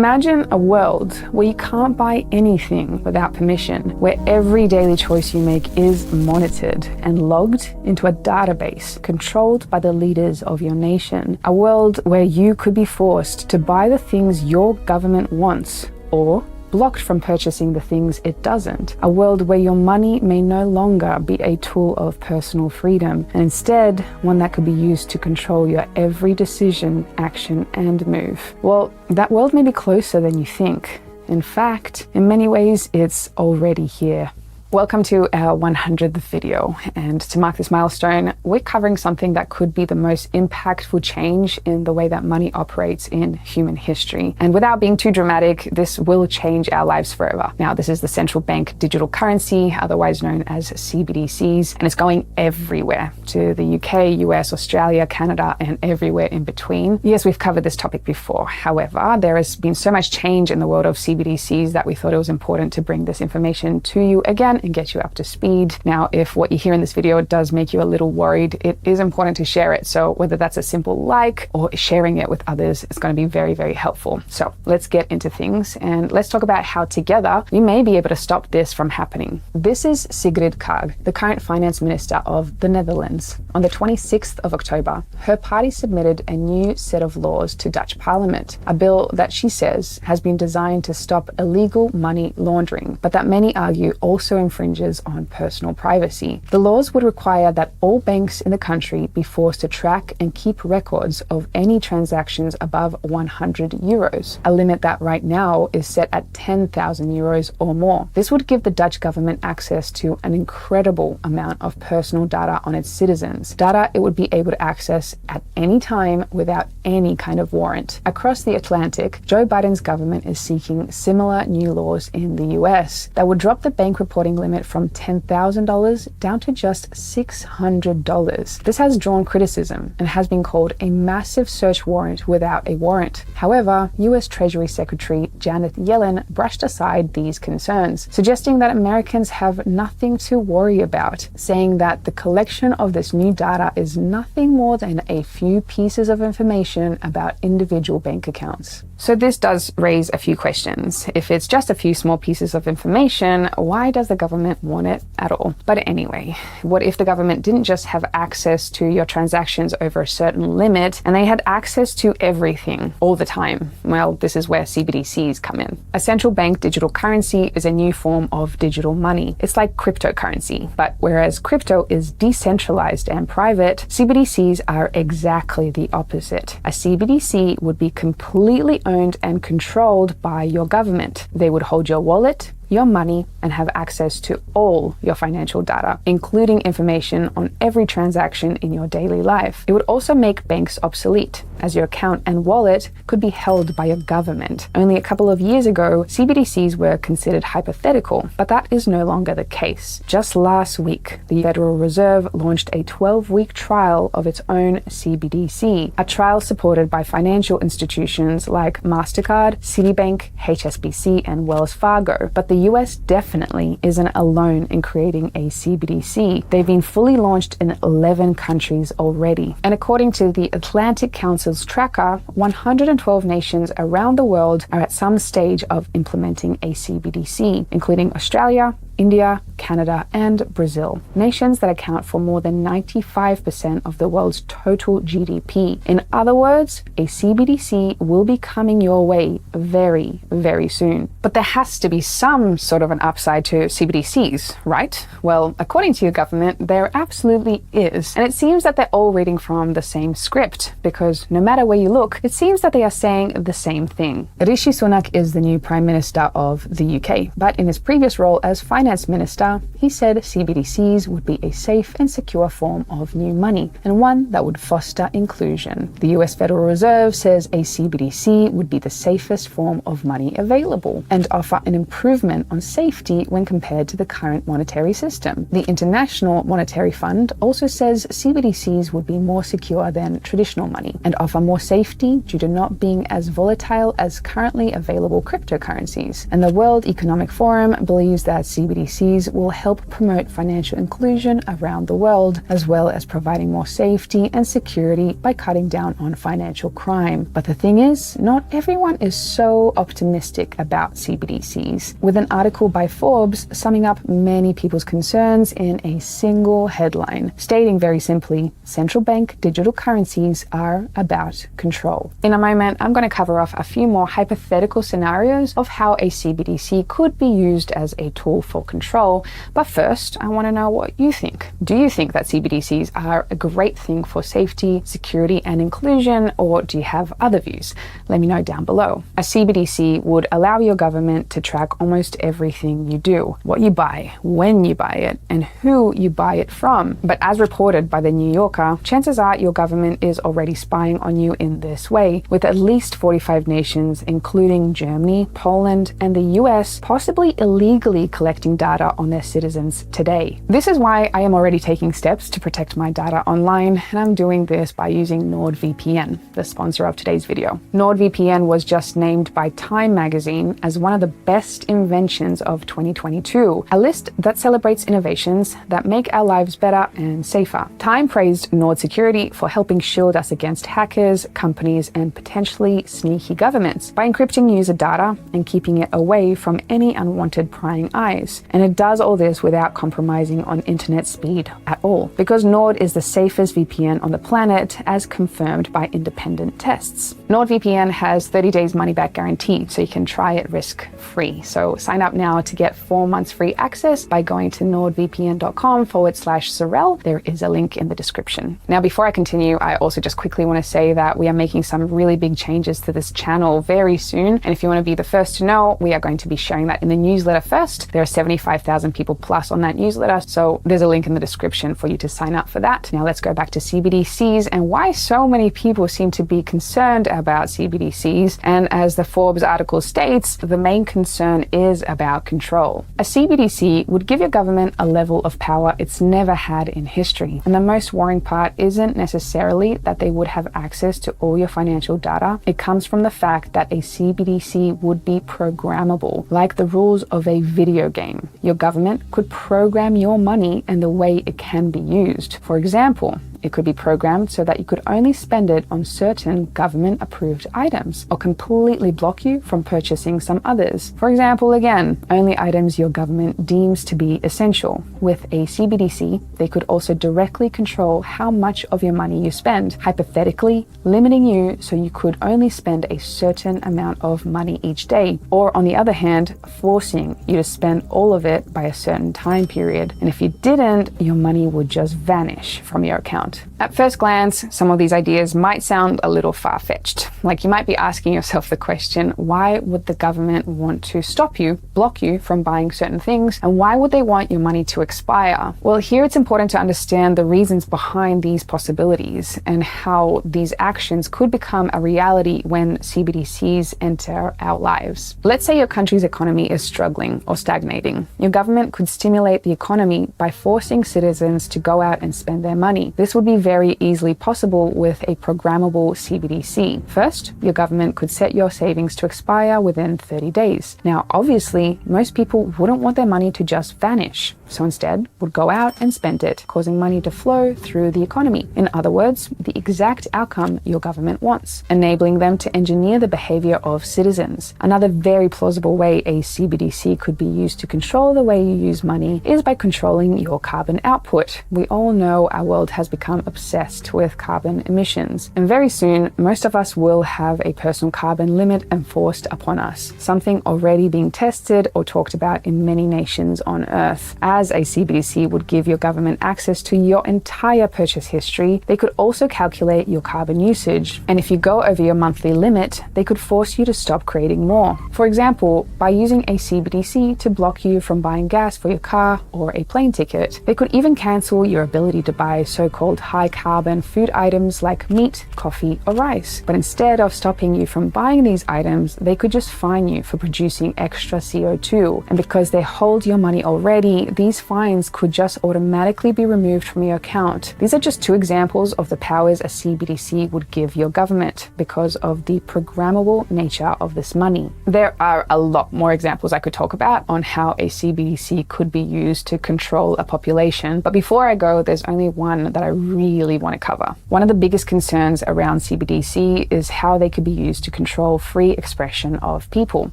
Imagine a world where you can't buy anything without permission, where every daily choice you make is monitored and logged into a database controlled by the leaders of your nation. A world where you could be forced to buy the things your government wants, or blocked from purchasing the things it doesn't. A world where your money may no longer be a tool of personal freedom, and instead one that could be used to control your every decision, action, and move. Well, that world may be closer than you think. In fact, in many ways, it's already here. Welcome to our 100th video, and to mark this milestone, we're covering something that could be the most impactful change in the way that money operates in human history. And without being too dramatic, this will change our lives forever. Now, this is the central bank digital currency, otherwise known as CBDCs, and it's going everywhere, to the UK, US, Australia, Canada, and everywhere in between. Yes, we've covered this topic before. However, there has been so much change in the world of CBDCs that we thought it was important to bring this information to you again and get you up to speed. Now, if what you hear in this video does make you a little worried, it is important to share it. So whether that's a simple like or sharing it with others, it's going to be very, very helpful. So let's get into things and let's talk about how together we may be able to stop this from happening. This is Sigrid Kaag, the current finance minister of the Netherlands. On the 26th of October, her party submitted a new set of laws to Dutch Parliament, a bill that she says has been designed to stop illegal money laundering, but that many argue also infringes on personal privacy. The laws would require that all banks in the country be forced to track and keep records of any transactions above 100 euros, a limit that right now is set at 10,000 euros or more. This would give the Dutch government access to an incredible amount of personal data on its citizens, data it would be able to access at any time without any kind of warrant. Across the Atlantic, Joe Biden's government is seeking similar new laws in the US that would drop the bank reporting limit from $10,000 down to just $600. This has drawn criticism and has been called a massive search warrant without a warrant. However, US Treasury Secretary Janet Yellen brushed aside these concerns, suggesting that Americans have nothing to worry about, saying that the collection of this new data is nothing more than a few pieces of information about individual bank accounts. So this does raise a few questions. If it's just a few small pieces of information, why does the government want it at all? But anyway, what if the government didn't just have access to your transactions over a certain limit and they had access to everything all the time? Well, this is where CBDCs come in. A central bank digital currency is a new form of digital money. It's like cryptocurrency, but whereas crypto is decentralized and private, CBDCs are exactly the opposite. A CBDC would be completely owned and controlled by your government. They would hold your wallet, your money, and have access to all your financial data, including information on every transaction in your daily life. It would also make banks obsolete, as your account and wallet could be held by your government. Only a couple of years ago, CBDCs were considered hypothetical, but that is no longer the case. Just last week, the Federal Reserve launched a 12-week trial of its own CBDC, a trial supported by financial institutions like MasterCard, Citibank, HSBC, and Wells Fargo. But the US definitely isn't alone in creating a CBDC. They've been fully launched in 11 countries already. And according to the Atlantic Council's tracker, 112 nations around the world are at some stage of implementing a CBDC, including Australia, India, Canada, and Brazil, nations that account for more than 95% of the world's total GDP. In other words, a CBDC will be coming your way very, very soon. But there has to be some sort of an upside to CBDCs, right? Well, according to your government, there absolutely is. And it seems that they're all reading from the same script, because no matter where you look, it seems that they are saying the same thing. Rishi Sunak is the new Prime Minister of the UK, but in his previous role as Finance Minister, he said CBDCs would be a safe and secure form of new money, and one that would foster inclusion. The US Federal Reserve says a CBDC would be the safest form of money available and offer an improvement on safety when compared to the current monetary system. The International Monetary Fund also says CBDCs would be more secure than traditional money and offer more safety due to not being as volatile as currently available cryptocurrencies. And the World Economic Forum believes that CBDCs CBDCs will help promote financial inclusion around the world, as well as providing more safety and security by cutting down on financial crime. But the thing is, not everyone is so optimistic about CBDCs, with an article by Forbes summing up many people's concerns in a single headline, stating very simply, central bank digital currencies are about control. In a moment, I'm going to cover off a few more hypothetical scenarios of how a CBDC could be used as a tool for control. But first, I want to know what you think. Do you think that CBDCs are a great thing for safety, security, and inclusion, or do you have other views? Let me know down below. A CBDC would allow your government to track almost everything you do, what you buy, when you buy it, and who you buy it from. But as reported by the New Yorker, chances are your government is already spying on you in this way, with at least 45 nations, including Germany, Poland, and the US, possibly illegally collecting data on their citizens today. This is why I am already taking steps to protect my data online, and I'm doing this by using NordVPN, the sponsor of today's video. NordVPN was just named by Time magazine as one of the best inventions of 2022, a list that celebrates innovations that make our lives better and safer. Time praised Nord Security for helping shield us against hackers, companies, and potentially sneaky governments by encrypting user data and keeping it away from any unwanted prying eyes. And it does all this without compromising on internet speed at all, because Nord is the safest VPN on the planet, as confirmed by independent tests. NordVPN has 30 days money-back guarantee, so you can try it risk-free. So sign up now to get 4 months free access by going to nordvpn.com/Sorel. There is a link in the description. Now, before I continue, I also just quickly want to say that we are making some really big changes to this channel very soon. And if you want to be the first to know, we are going to be sharing that in the newsletter first. There are 75,000 people plus on that newsletter, so there's a link in the description for you to sign up for that. Now let's go back to CBDCs and why so many people seem to be concerned about CBDCs. And as the Forbes article states, the main concern is about control. A CBDC would give your government a level of power it's never had in history. And the most worrying part isn't necessarily that they would have access to all your financial data. It comes from the fact that a CBDC would be programmable, like the rules of a video game. Your government could program your money and the way it can be used. For example, it could be programmed so that you could only spend it on certain government-approved items, or completely block you from purchasing some others. For example, again, only items your government deems to be essential. With a CBDC, they could also directly control how much of your money you spend, hypothetically limiting you so you could only spend a certain amount of money each day, or on the other hand, forcing you to spend all of it by a certain time period. And if you didn't, your money would just vanish from your account. At first glance, some of these ideas might sound a little far-fetched. Like, you might be asking yourself the question, why would the government want to stop you, block you from buying certain things, and why would they want your money to expire? Well, here it's important to understand the reasons behind these possibilities and how these actions could become a reality when CBDCs enter our lives. Let's say your country's economy is struggling or stagnating. Your government could stimulate the economy by forcing citizens to go out and spend their money. This would be very easily possible with a programmable CBDC. First, your government could set your savings to expire within 30 days. Now, obviously, most people wouldn't want their money to just vanish, so instead would go out and spend it, causing money to flow through the economy. In other words, the exact outcome your government wants, enabling them to engineer the behavior of citizens. Another very plausible way a CBDC could be used to control the way you use money is by controlling your carbon output. We all know our world has become obsessed with carbon emissions, and very soon most of us will have a personal carbon limit enforced upon us, something already being tested or talked about in many nations on Earth. As a CBDC would give your government access to your entire purchase history, they could also calculate your carbon usage, and if you go over your monthly limit, they could force you to stop creating more. For example, by using a CBDC to block you from buying gas for your car or a plane ticket, they could even cancel your ability to buy so-called high-carbon food items like meat, coffee, or rice. But instead of stopping you from buying these items, they could just fine you for producing extra CO2. And because they hold your money already, these fines could just automatically be removed from your account. These are just two examples of the powers a CBDC would give your government because of the programmable nature of this money. There are a lot more examples I could talk about on how a CBDC could be used to control a population, but before I go, there's only one that I really want to cover. One of the biggest concerns around CBDC is how they could be used to control free expression of people.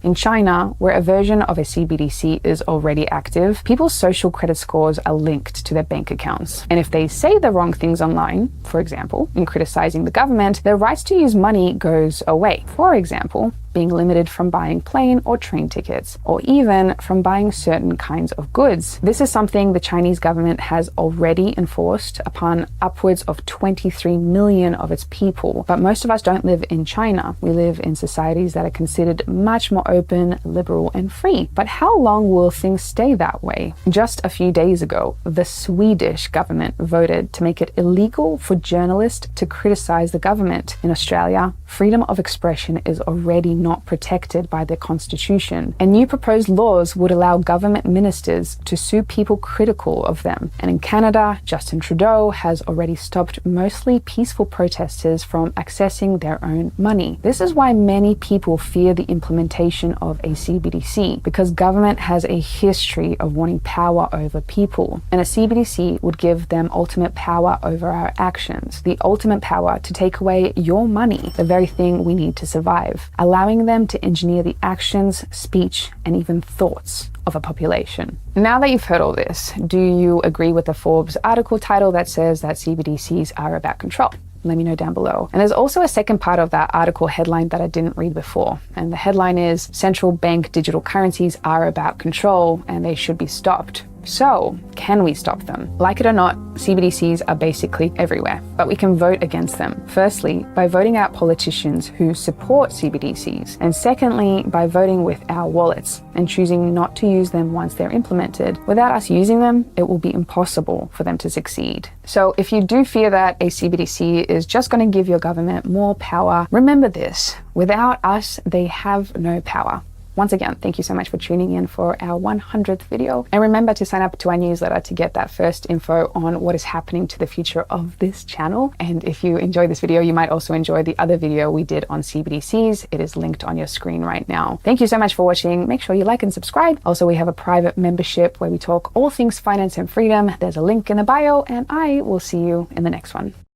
In China, where a version of a CBDC is already active, people's social credit scores are linked to their bank accounts. And if they say the wrong things online, for example, in criticizing the government, their rights to use money goes away. For example, being limited from buying plane or train tickets, or even from buying certain kinds of goods. This is something the Chinese government has already enforced upon upwards of 23 million of its people. But most of us don't live in China. We live in societies that are considered much more open, liberal, and free. But how long will things stay that way? Just a few days ago, the Swedish government voted to make it illegal for journalists to criticize the government. In Australia, freedom of expression is already not protected by the constitution, and new proposed laws would allow government ministers to sue people critical of them. And in Canada, Justin Trudeau has already stopped mostly peaceful protesters from accessing their own money. This is why many people fear the implementation of a CBDC, because government has a history of wanting power over people, and a CBDC would give them ultimate power over our actions, the ultimate power to take away your money, the very thing we need to survive, allowing them to engineer the actions, speech, and even thoughts of a population. Now that you've heard all this, do you agree with the Forbes article title that says that CBDCs are about control? Let me know down below. And there's also a second part of that article headline that I didn't read before. And the headline is, central bank digital currencies are about control and they should be stopped. So, can we stop them? Like it or not, CBDCs are basically everywhere, but we can vote against them. Firstly, by voting out politicians who support CBDCs, and secondly, by voting with our wallets and choosing not to use them once they're implemented. Without us using them, it will be impossible for them to succeed. So if you do fear that a CBDC is just going to give your government more power, remember this: without us, they have no power. Once again, thank you so much for tuning in for our 100th video. And remember to sign up to our newsletter to get that first info on what is happening to the future of this channel. And if you enjoyed this video, you might also enjoy the other video we did on CBDCs. It is linked on your screen right now. Thank you so much for watching. Make sure you like and subscribe. Also, we have a private membership where we talk all things finance and freedom. There's a link in the bio, and I will see you in the next one.